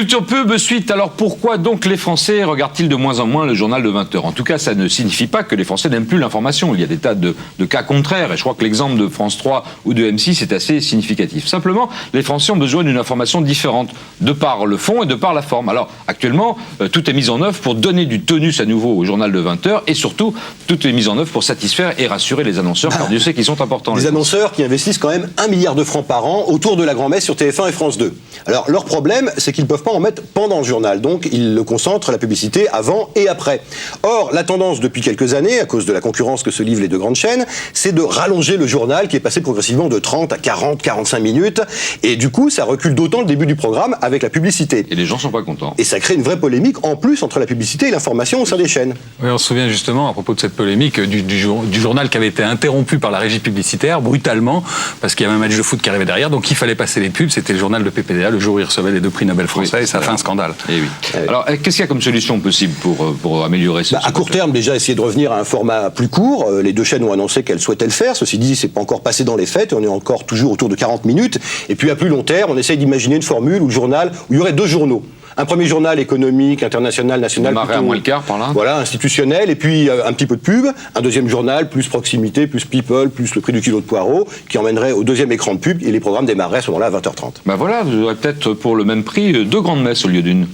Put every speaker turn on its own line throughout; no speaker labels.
Culture Pub, suite. Alors pourquoi donc les Français regardent-ils de moins en moins le journal de 20h? En tout cas, ça ne signifie pas que les Français n'aiment plus l'information. Il y a des tas de cas contraires et je crois que l'exemple de France 3 ou de M6 est assez significatif. Simplement, les Français ont besoin d'une information différente de par le fond et de par la forme. Alors actuellement, tout est mis en œuvre pour donner du tonus à nouveau au journal de 20h et surtout, tout est mis en œuvre pour satisfaire et rassurer les annonceurs car Dieu sait qu'ils sont importants.
Les annonceurs qui investissent quand même 1 milliard de francs par an autour de la grand-messe sur TF1 et France 2. Alors leur problème, c'est qu'ils ne peuvent pas en mettre pendant le journal, donc ils le concentrent, la publicité, avant et après. Or, la tendance depuis quelques années, à cause de la concurrence que se livrent les deux grandes chaînes, c'est de rallonger le journal qui est passé progressivement de 30 à 40, 45 minutes, et du coup, ça recule d'autant le début du programme avec la publicité.
Et les gens sont pas contents.
Et ça crée une vraie polémique, en plus, entre la publicité et l'information au sein des chaînes.
Oui, on se souvient justement, à propos de cette polémique, du journal qui avait été interrompu par la régie publicitaire, brutalement, parce qu'il y avait un match de foot qui arrivait derrière, donc il fallait passer les pubs, c'était le journal de PPDA, le jour où il recevait les 2 prix Nobel français, oui, et ça a fait un scandale.
Et oui. Alors, qu'est-ce qu'il y a comme solution possible pour améliorer ce
À court terme, déjà, essayer de revenir à un format plus court. Les deux chaînes ont annoncé qu'elles souhaitaient le faire. Ceci dit, c'est pas encore passé dans les faits. On est encore toujours autour de 40 minutes. Et puis, à plus long terme, on essaye d'imaginer une formule où le journal, où il y aurait 2 journaux. Un premier journal économique, international, national,
démarrer à moins le quart par là.
Voilà, institutionnel, et puis un petit peu de pub. Un deuxième journal, plus proximité, plus people, plus le prix du kilo de poireaux, qui emmènerait au deuxième écran de pub, et les programmes démarreraient à ce moment-là à 20h30.
Ben voilà, vous aurez peut-être pour le même prix 2 grandes messes au lieu d'une.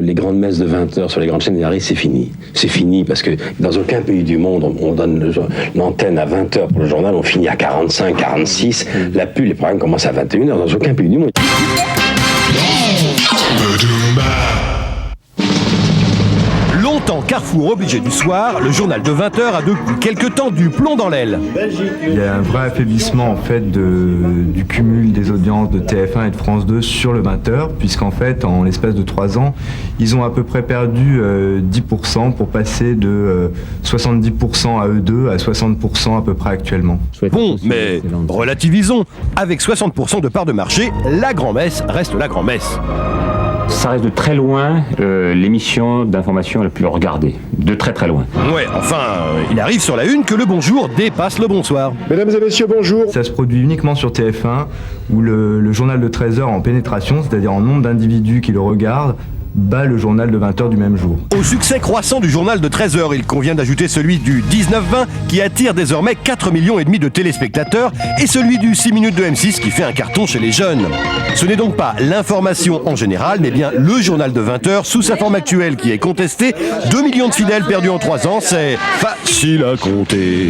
Les grandes messes de 20h sur les grandes chaînes d'énergie, c'est fini. C'est fini parce que dans aucun pays du monde, on donne l'antenne à 20h pour le journal, on finit à 45, 46. La pub, les programmes commencent à 21h. Dans aucun pays du monde.
Longtemps Carrefour obligé du soir, le journal de 20h a depuis quelque temps du plomb dans l'aile.
Il y a un vrai affaiblissement en fait du cumul des audiences de TF1 et de France 2 sur le 20h, puisqu'en fait en l'espace de 3 ans, ils ont à peu près perdu 10% pour passer de 70% à eux2 à 60% à peu près actuellement.
Bon, mais relativisons. Avec 60% de part de marché, la grand-messe reste la grand-messe.
Ça reste de très loin l'émission d'information la plus regardée. De très très loin.
Ouais, enfin, il arrive sur la une que le bonjour dépasse le bonsoir.
Mesdames et messieurs, bonjour.
Ça se produit uniquement sur TF1, où le journal de 13h en pénétration, c'est-à-dire en nombre d'individus qui le regardent, bat le journal de 20h du même jour.
Au succès croissant du journal de 13h, il convient d'ajouter celui du 19-20 qui attire désormais 4,5 millions de téléspectateurs et celui du 6 minutes de M6 qui fait un carton chez les jeunes. Ce n'est donc pas l'information en général, mais bien le journal de 20h sous sa forme actuelle qui est contestée. 2 millions de fidèles perdus en 3 ans, c'est facile à compter.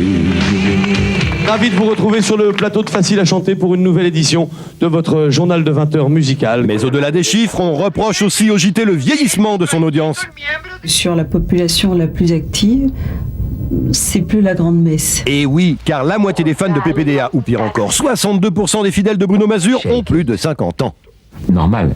Ravi de vous retrouver sur le plateau de Facile à chanter pour une nouvelle édition de votre journal de 20h musical.
Mais au-delà des chiffres, on reproche aussi au JT le vieillissement de son audience.
Sur la population la plus active, c'est plus la grande messe.
Et oui, car la moitié des fans de PPDA, ou pire encore, 62% des fidèles de Bruno Mazur ont plus de 50 ans.
Normal.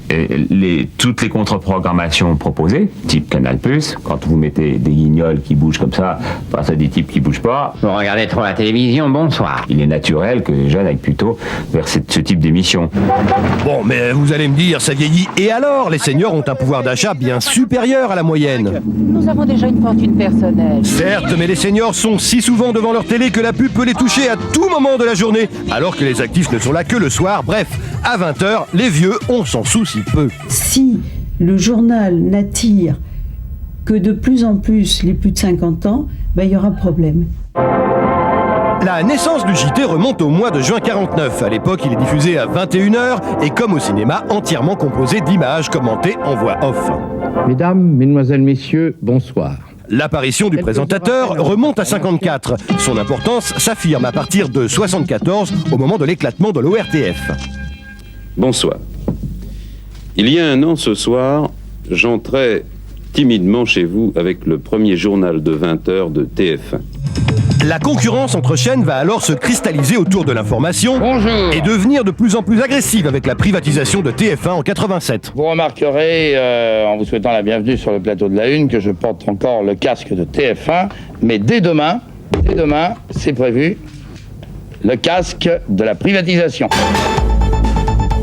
Toutes les contre-programmations proposées, type Canal+, quand vous mettez des guignols qui bougent comme ça, face à des types qui bougent pas.
Vous regardez trop la télévision, bonsoir.
Il est naturel que les jeunes aillent plutôt vers ce type d'émission.
Bon, mais vous allez me dire, ça vieillit. Et alors, les seniors ont un pouvoir d'achat bien supérieur à la moyenne.
Nous avons déjà une fortune personnelle.
Certes, mais les seniors sont si souvent devant leur télé que la pub peut les toucher à tout moment de la journée, alors que les actifs ne sont là que le soir. Bref, à 20h, les vieux, on s'en soucie peu.
Si le journal n'attire que de plus en plus les plus de 50 ans, il y aura problème.
La naissance du JT remonte au mois de juin 49. À l'époque, il est diffusé à 21h et comme au cinéma, entièrement composé d'images commentées en voix off.
Mesdames, Mesdemoiselles, Messieurs, bonsoir.
L'apparition du présentateur remonte à 54. Son importance s'affirme à partir de 74, au moment de l'éclatement de l'ORTF.
Bonsoir. Il y a un an ce soir, j'entrais timidement chez vous avec le premier journal de 20h de TF1.
La concurrence entre chaînes va alors se cristalliser autour de l'information et devenir de plus en plus agressive avec la privatisation de TF1 en 87.
Vous remarquerez, en vous souhaitant la bienvenue sur le plateau de la Une, que je porte encore le casque de TF1, mais dès demain, c'est prévu, le casque de la privatisation.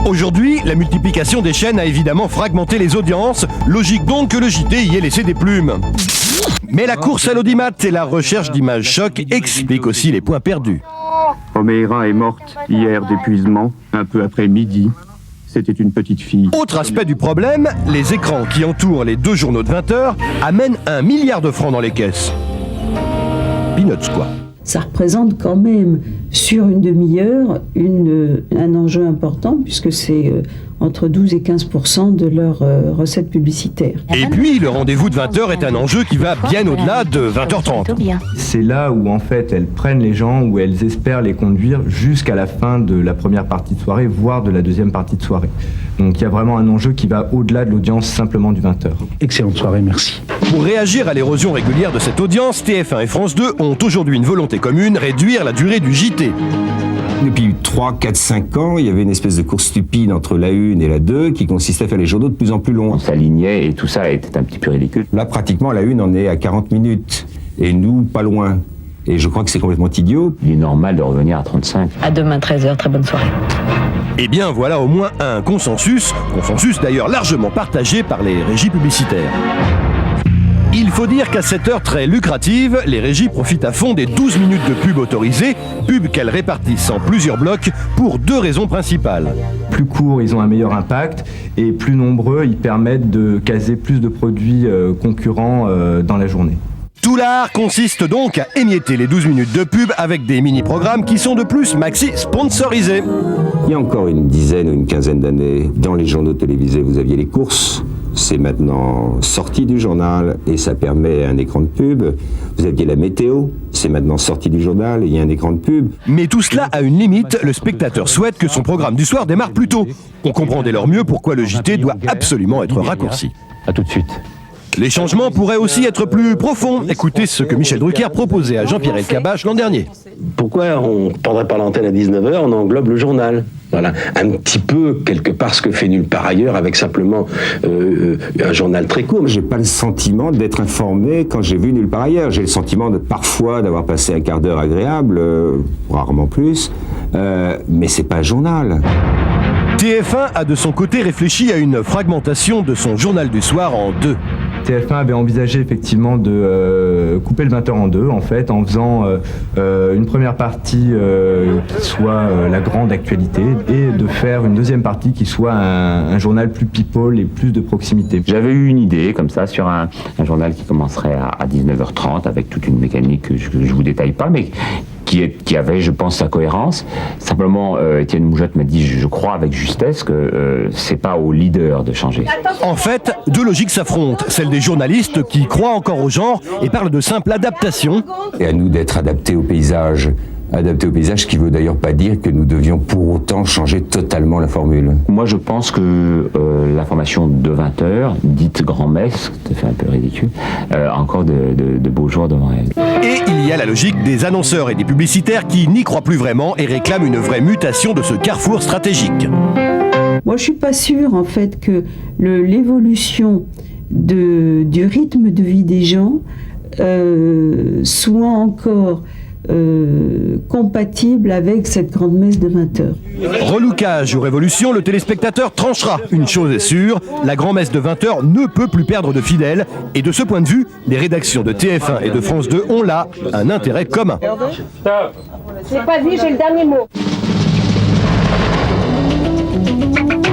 Aujourd'hui, la multiplication des chaînes a évidemment fragmenté les audiences, logique donc que le JT y ait laissé des plumes. Mais la course à l'audimat et la recherche d'images choc expliquent aussi les points perdus.
Omeira est morte hier d'épuisement, un peu après midi.
c'était une petite fille.
Autre aspect du problème, les écrans qui entourent les deux journaux de 20 heures amènent 1 milliard de francs dans les caisses. Peanuts, quoi.
Ça représente quand même, sur une demi-heure, un enjeu important, puisque c'est entre 12 et 15% de leurs recettes publicitaires.
Et puis, le rendez-vous de 20h est un enjeu qui va bien au-delà de 20h30.
C'est là où en fait elles prennent les gens, où elles espèrent les conduire jusqu'à la fin de la première partie de soirée, voire de la deuxième partie de soirée. Donc il y a vraiment un enjeu qui va au-delà de l'audience simplement du 20h.
Excellente soirée, merci.
Pour réagir à l'érosion régulière de cette audience, TF1 et France 2 ont aujourd'hui une volonté commune, réduire la durée du JT.
Depuis 3, 4, 5 ans, il y avait une espèce de course stupide entre la 1 et la 2 qui consistait à faire les journaux de plus en plus longs.
On s'alignait et tout ça était un petit peu ridicule.
Là, pratiquement, la 1 en est à 40 minutes. Et nous, pas loin. Et je crois que c'est complètement idiot.
Il est normal de revenir à 35.
À demain 13h, très bonne soirée.
Eh bien, voilà au moins un consensus d'ailleurs largement partagé par les régies publicitaires. Il faut dire qu'à cette heure très lucrative, les régies profitent à fond des 12 minutes de pub autorisées, pub qu'elles répartissent en plusieurs blocs pour 2 raisons principales.
Plus courts, ils ont un meilleur impact, et plus nombreux, ils permettent de caser plus de produits concurrents dans la journée.
Tout l'art consiste donc à émietter les 12 minutes de pub avec des mini-programmes qui sont de plus maxi sponsorisés.
Il y a encore une dizaine ou une quinzaine d'années, dans les journaux télévisés, vous aviez les courses. C'est maintenant sorti du journal et ça permet un écran de pub. Vous aviez la météo, c'est maintenant sorti du journal et il y a un écran de pub.
Mais tout cela a une limite, le spectateur souhaite que son programme du soir démarre plus tôt. On comprend dès lors mieux pourquoi le JT doit absolument être raccourci.
A tout de suite.
Les changements pourraient aussi être plus profonds. Écoutez ce que Michel Drucker proposait à Jean-Pierre Elkabbach l'an dernier.
Pourquoi on prendrait pas l'antenne à 19h, on englobe le journal? Voilà, un petit peu, quelque part, ce que fait Nulle part ailleurs, avec simplement un journal très court.
J'ai pas le sentiment d'être informé quand j'ai vu Nulle part ailleurs. J'ai le sentiment parfois d'avoir passé un quart d'heure agréable, rarement plus, mais c'est pas un journal.
TF1 a de son côté réfléchi à une fragmentation de son journal du soir en 2.
TF1 avait envisagé effectivement de couper le 20h en 2, en fait, en faisant une première partie qui soit la grande actualité et de faire une deuxième partie qui soit un journal plus people et plus de proximité.
J'avais eu une idée comme ça sur un journal qui commencerait à 19h30 avec toute une mécanique que je vous détaille pas, mais qui avait, je pense, sa cohérence. Simplement, Étienne Moujotte m'a dit, je crois avec justesse, que c'est pas au leader de changer.
En fait, 2 logiques s'affrontent. Celle des journalistes qui croient encore au genre et parlent de simple adaptation.
Et à nous d'être adaptés au paysage. Adapté au paysage, ce qui veut d'ailleurs pas dire que nous devions pour autant changer totalement la formule.
Moi, je pense que l'information de 20h, dite grand-messe, ça fait un peu ridicule, a encore de beaux jours devant elle.
Et il y a la logique des annonceurs et des publicitaires qui n'y croient plus vraiment et réclament une vraie mutation de ce carrefour stratégique.
Moi, je suis pas sûre, en fait, que l'évolution du rythme de vie des gens soit encore compatible avec cette grande messe de 20 heures.
Relookage ou révolution, le téléspectateur tranchera. Une chose est sûre, la grand-messe de 20 heures ne peut plus perdre de fidèles. Et de ce point de vue, les rédactions de TF1 et de France 2 ont là un intérêt commun.
J'ai pas dit, j'ai le dernier mot.